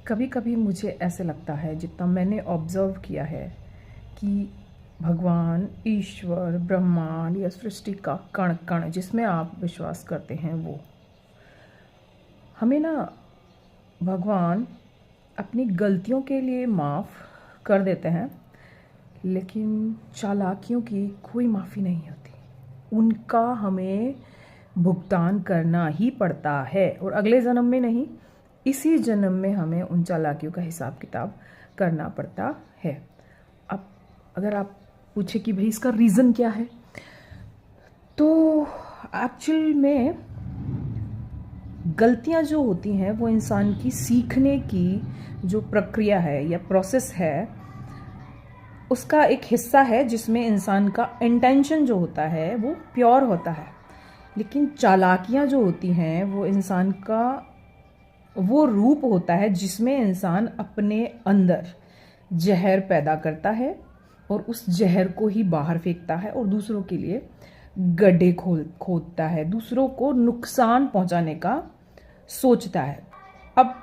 कभी कभी मुझे ऐसे लगता है, जितना मैंने ऑब्ज़र्व किया है, कि भगवान, ईश्वर, ब्रह्मांड या सृष्टि का कण कण जिसमें आप विश्वास करते हैं, वो हमें ना भगवान अपनी गलतियों के लिए माफ़ कर देते हैं, लेकिन चालाकियों की कोई माफ़ी नहीं होती। उनका हमें भुगतान करना ही पड़ता है, और अगले जन्म में नहीं, इसी जन्म में हमें उन चालाकियों का हिसाब किताब करना पड़ता है। अब अगर आप पूछे कि भाई इसका रीज़न क्या है, तो एक्चुअल में गलतियां जो होती हैं वो इंसान की सीखने की जो प्रक्रिया है या प्रोसेस है, उसका एक हिस्सा है, जिसमें इंसान का इंटेंशन जो होता है वो प्योर होता है। लेकिन चालाकियां जो होती हैं वो इंसान का वो रूप होता है, जिसमें इंसान अपने अंदर जहर पैदा करता है और उस जहर को ही बाहर फेंकता है और दूसरों के लिए गड्ढे खोदता है, दूसरों को नुकसान पहुंचाने का सोचता है। अब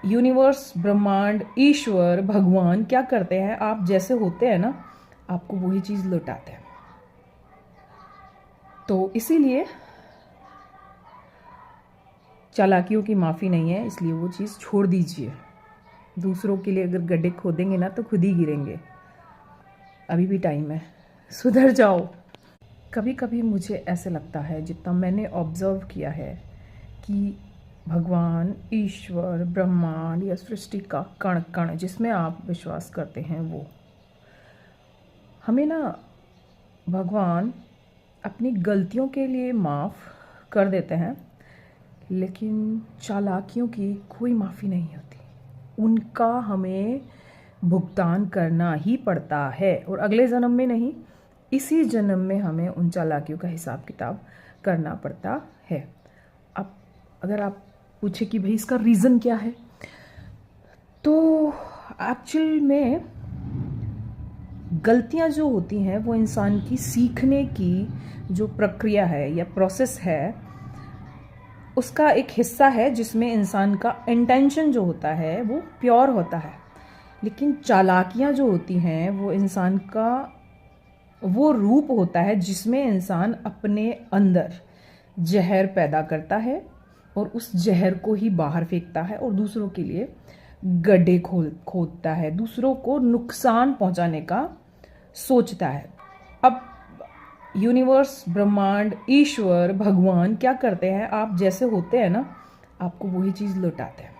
यूनिवर्स, ब्रह्मांड, ईश्वर, भगवान क्या करते हैं, आप जैसे होते हैं ना, आपको वही चीज़ लौटाते हैं। तो इसीलिए चालाकियों की माफ़ी नहीं है, इसलिए वो चीज़ छोड़ दीजिए। दूसरों के लिए अगर गड्ढे खोदेंगे ना तो खुद ही गिरेंगे। अभी भी टाइम है, सुधर जाओ। कभी कभी मुझे ऐसे लगता है, जितना मैंने ऑब्ज़र्व किया है, कि भगवान, ईश्वर, ब्रह्मांड या सृष्टि का कण कण जिसमें आप विश्वास करते हैं, वो हमें ना भगवान अपनी गलतियों के लिए माफ़ कर देते हैं, लेकिन चालाकियों की कोई माफ़ी नहीं होती। उनका हमें भुगतान करना ही पड़ता है, और अगले जन्म में नहीं, इसी जन्म में हमें उन चालाकियों का हिसाब किताब करना पड़ता है। अब अगर आप पूछे कि भाई इसका रीज़न क्या है, तो एक्चुअल में गलतियां जो होती हैं वो इंसान की सीखने की जो प्रक्रिया है या प्रोसेस है, उसका एक हिस्सा है, जिसमें इंसान का इंटेंशन जो होता है वो प्योर होता है। लेकिन चालाकियां जो होती हैं वो इंसान का वो रूप होता है, जिसमें इंसान अपने अंदर जहर पैदा करता है और उस जहर को ही बाहर फेंकता है और दूसरों के लिए गड्ढे खोदता है, दूसरों को नुकसान पहुंचाने का सोचता है। अब यूनिवर्स, ब्रह्मांड, ईश्वर, भगवान क्या करते हैं, आप जैसे होते हैं ना, आपको वही चीज़ लौटाते हैं।